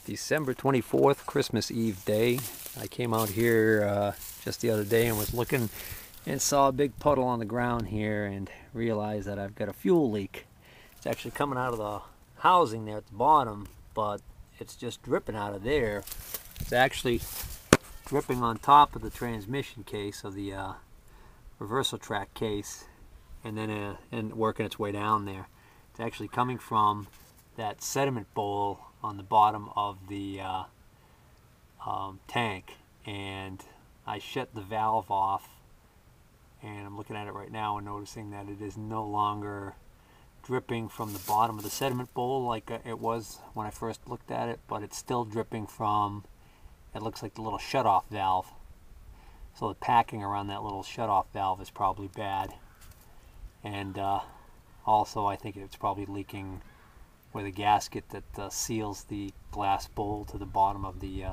December 24th, Christmas Eve day. I came out here just the other day and was looking and saw a big puddle on the ground here and realized that I've got a fuel leak. It's actually coming out of the housing there at the bottom, but it's just dripping out of there. It's actually dripping on top of the transmission case of the reversal track case, and then and working its way down there. It's actually coming from that sediment bowl on the bottom of the tank, and I shut the valve off, and I'm looking at it right now and noticing that it is no longer dripping from the bottom of the sediment bowl like it was when I first looked at it, but it's still dripping from, it looks like the little shutoff valve. So the packing around that little shutoff valve is probably bad, and also I think it's probably leaking where the gasket that seals the glass bowl to the bottom of the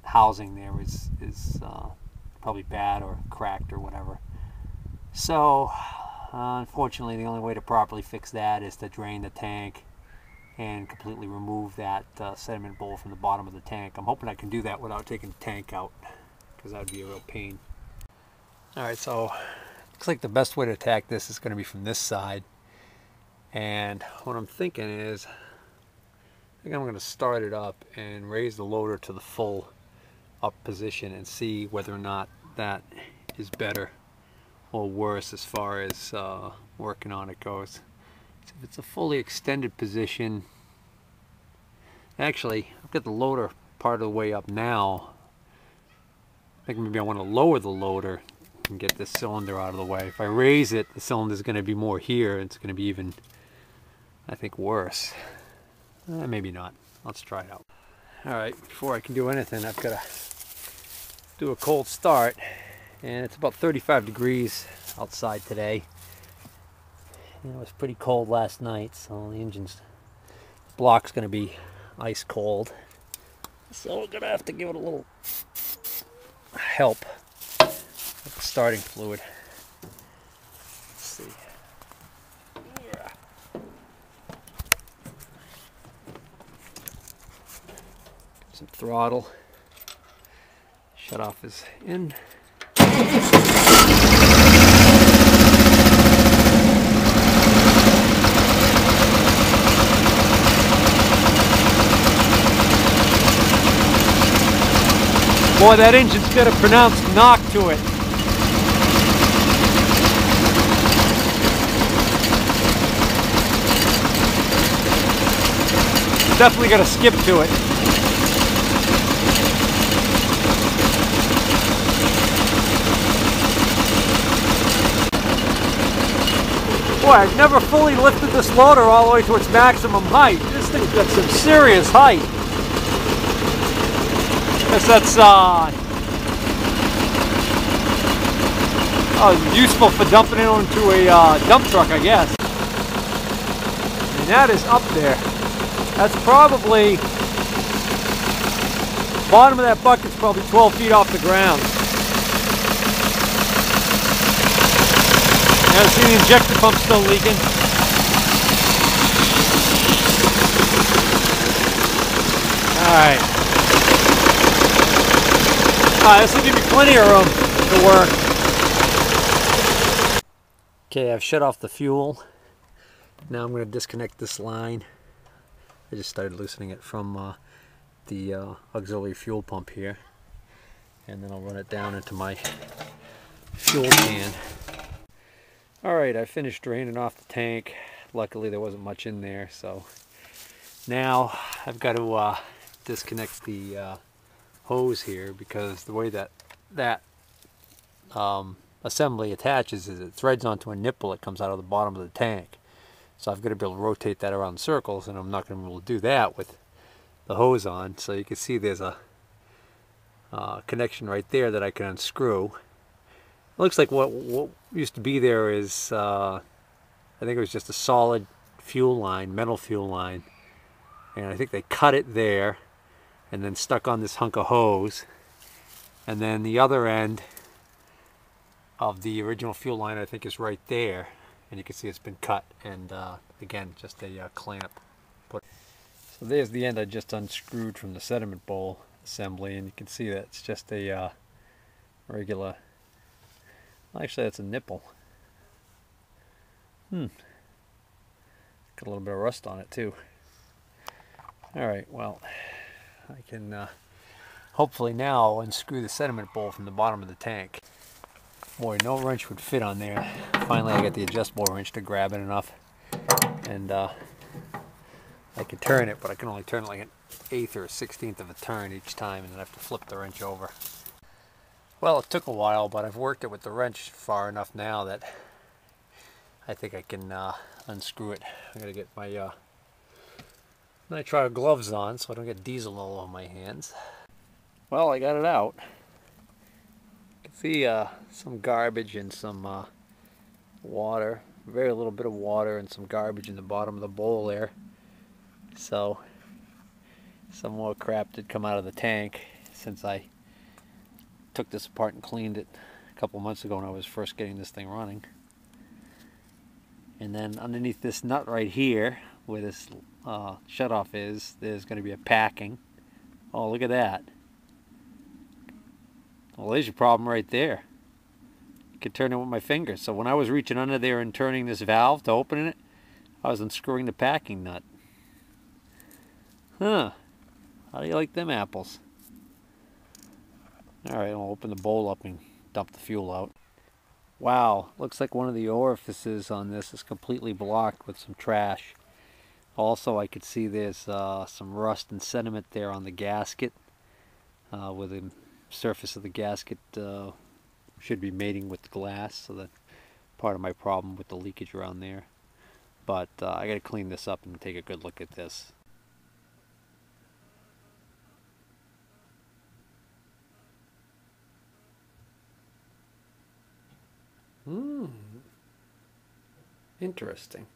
housing there is probably bad or cracked or whatever. So unfortunately, the only way to properly fix that is to drain the tank and completely remove that sediment bowl from the bottom of the tank. I'm hoping I can do that without taking the tank out, because that would be a real pain. Alright, so looks like the best way to attack this is going to be from this side. And what I'm thinking is, I think I'm going to start it up and raise the loader to the full up position and see whether or not that is better or worse as far as working on it goes. So if it's a fully extended position, actually I've got the loader part of the way up now. I think maybe I want to lower the loader and get this cylinder out of the way. If I raise it, the cylinder is going to be more here. It's going to be even, I think, worse. Maybe not. Let's try it out. Alright, before I can do anything, I've got to do a cold start. And it's about 35 degrees outside today. It was pretty cold last night, so the engine's block's going to be ice cold. So we're going to have to give it a little help with the starting fluid. Let's see. Some throttle. Shut off is in. Boy, that engine's got a pronounced knock to it. Definitely got a skip to it. Boy, I've never fully lifted this loader all the way to its maximum height. This thing's got some serious height. I guess that's useful for dumping it onto a dump truck, I guess. And that is up there. That's probably, bottom of that bucket's probably 12 feet off the ground. Yeah, see the injector pump still leaking. Alright. This will give me plenty of room to work. Okay, I've shut off the fuel. Now I'm going to disconnect this line. I just started loosening it from the auxiliary fuel pump here. And then I'll run it down into my fuel can. Alright, I finished draining off the tank. Luckily there wasn't much in there, so now I've got to disconnect the hose here, because the way that assembly attaches is it threads onto a nipple that comes out of the bottom of the tank. So I've got to be able to rotate that around in circles, and I'm not going to be able to do that with the hose on. So you can see there's a connection right there that I can unscrew. It looks like what used to be there is, I think it was just a solid fuel line, metal fuel line. And I think they cut it there and then stuck on this hunk of hose. And then the other end of the original fuel line, I think, is right there. And you can see it's been cut, and again, just a clamp. So So there's the end I just unscrewed from the sediment bowl assembly, and you can see that it's just a regular, actually that's a nipple. Got a little bit of rust on it too. Alright, well, I can hopefully now unscrew the sediment bowl from the bottom of the tank. Boy, no wrench would fit on there. Finally I got the adjustable wrench to grab it enough, and I can turn it, but I can only turn it like an 1/8 or a 1/16 of a turn each time, and then I have to flip the wrench over. Well, it took a while, but I've worked it with the wrench far enough now that I think I can unscrew it. I'm going to get my nitrile gloves on so I don't get diesel all over my hands. Well, I got it out. You can see some garbage and some water. Very little bit of water and some garbage in the bottom of the bowl there. So some more crap did come out of the tank since I took this apart and cleaned it a couple months ago when I was first getting this thing running. And then underneath this nut right here, where this shutoff is, there's going to be a packing. Oh, look at that. Well, there's your problem right there. You can turn it with my fingers. So when I was reaching under there and turning this valve to open it, I was unscrewing the packing nut. Huh. How do you like them apples? Alright, I'll open the bowl up and dump the fuel out. Wow, looks like one of the orifices on this is completely blocked with some trash. Also, I could see there's some rust and sediment there on the gasket, where the surface of the gasket should be mating with the glass, so that's part of my problem with the leakage around there. But I got to clean this up and take a good look at this. Interesting.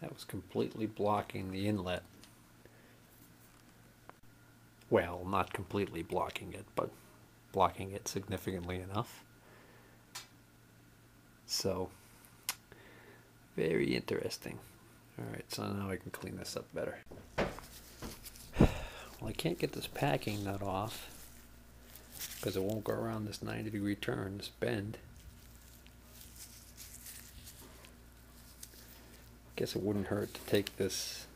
That was completely blocking the inlet. Well, not completely blocking it, but blocking it significantly enough. So, very interesting. Alright, so now I can clean this up better. Well, I can't get this packing nut off because it won't go around this 90-degree turn, this bend. Guess it wouldn't hurt to take this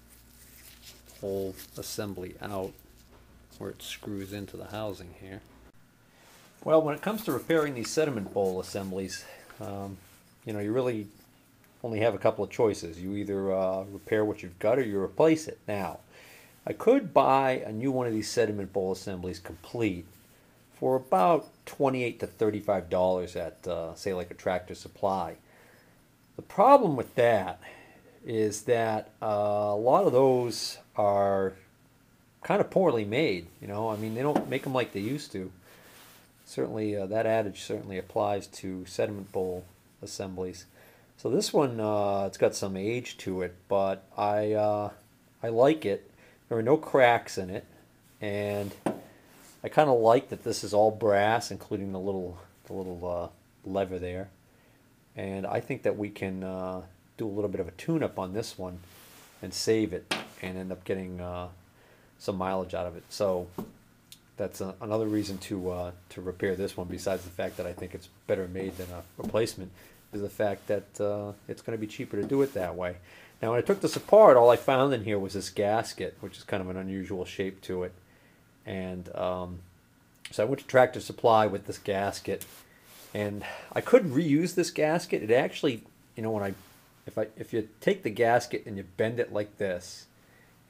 whole assembly out where it screws into the housing here. Well, when it comes to repairing these sediment bowl assemblies, you know, you really only have a couple of choices. You either repair what you've got or you replace it. Now, I could buy a new one of these sediment bowl assemblies complete for about $28 to $35 at, say, like a Tractor Supply. The problem with that is that a lot of those are kind of poorly made. You know, I mean, they don't make them like they used to. Certainly, that adage certainly applies to sediment bowl assemblies. So this one, it's got some age to it, but I like it. There are no cracks in it, and I kind of like that this is all brass, including the little lever there. And I think that we can do a little bit of a tune-up on this one and save it and end up getting some mileage out of it. So that's another reason to repair this one, besides the fact that I think it's better made than a replacement, is the fact that it's going to be cheaper to do it that way. Now, when I took this apart, all I found in here was this gasket, which is kind of an unusual shape to it. And so I went to Tractor Supply with this gasket, and I could reuse this gasket. It actually, you know, if you take the gasket and you bend it like this,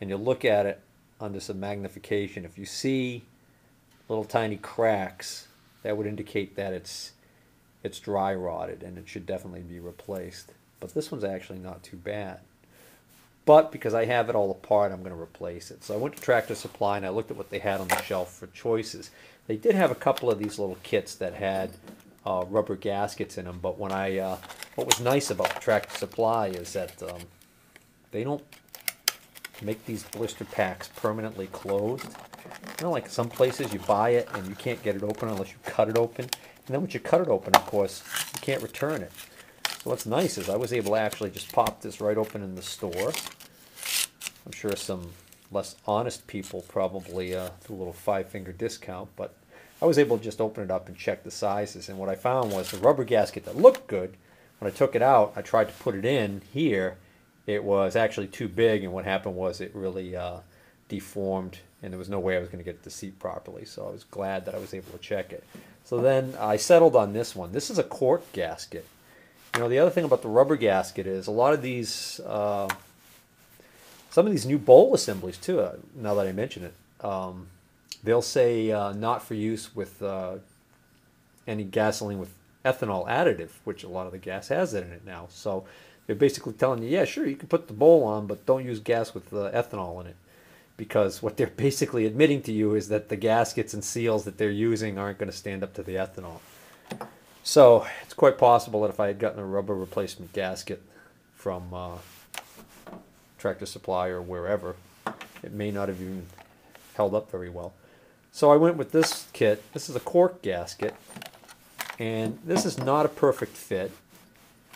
and you look at it under some magnification, if you see little tiny cracks, that would indicate that it's dry rotted and it should definitely be replaced. But this one's actually not too bad. But because I have it all apart, I'm going to replace it. So I went to Tractor Supply and I looked at what they had on the shelf for choices. They did have a couple of these little kits that had rubber gaskets in them. But when what was nice about Tractor Supply is that they don't make these blister packs permanently closed. You know, like some places you buy it and you can't get it open unless you cut it open. And then once you cut it open, of course, you can't return it. So what's nice is I was able to actually just pop this right open in the store. I'm sure some less honest people probably do a little 5-finger discount, but I was able to just open it up and check the sizes. And what I found was the rubber gasket that looked good, when I took it out, I tried to put it in here. It was actually too big, and what happened was it really deformed, and there was no way I was going to get it to seat properly. So I was glad that I was able to check it. So then I settled on this one. This is a Cork gasket. You know, the other thing about the rubber gasket is a lot of these, some of these new bowl assemblies too, now that I mention it, they'll say not for use with any gasoline with ethanol additive, which a lot of the gas has that in it now. So they're basically telling you, yeah, sure, you can put the bowl on, but don't use gas with ethanol in it. Because what they're basically admitting to you is that the gaskets and seals that they're using aren't going to stand up to the ethanol. So it's quite possible that if I had gotten a rubber replacement gasket from Tractor Supply or wherever, it may not have even held up very well. So I went with this kit. This is a Cork gasket, and this is not a perfect fit.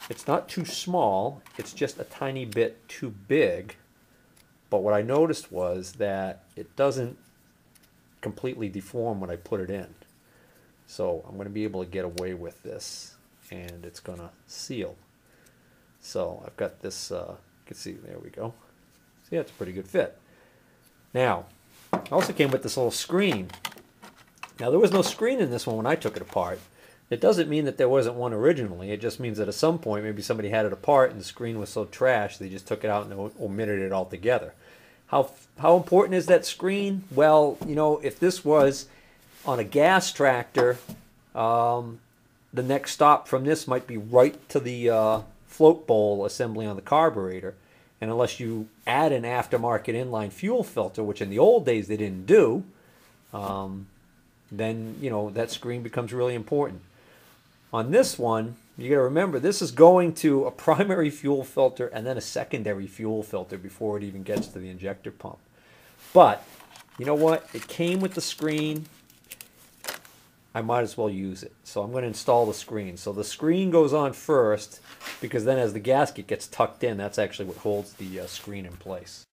It's not too small, it's just a tiny bit too big. But what I noticed was that it doesn't completely deform when I put it in. So I'm going to be able to get away with this, and it's going to seal. So I've got this, you can see, there we go. See, that's a pretty good fit. Now, I also came with this little screen. Now, there was no screen in this one when I took it apart. It doesn't mean that there wasn't one originally. It just means that at some point, maybe somebody had it apart and the screen was so trash, they just took it out and omitted it altogether. How important is that screen? Well, you know, if this was on a gas tractor, the next stop from this might be right to the float bowl assembly on the carburetor. And unless you add an aftermarket inline fuel filter, which in the old days they didn't do, then, you know, that screen becomes really important. On this one, you got to remember, this is going to a primary fuel filter and then a secondary fuel filter before it even gets to the injector pump. But, you know what? It came with the screen. I might as well use it. So I'm going to install the screen. So the screen goes on first, because then as the gasket gets tucked in, that's actually what holds the screen in place.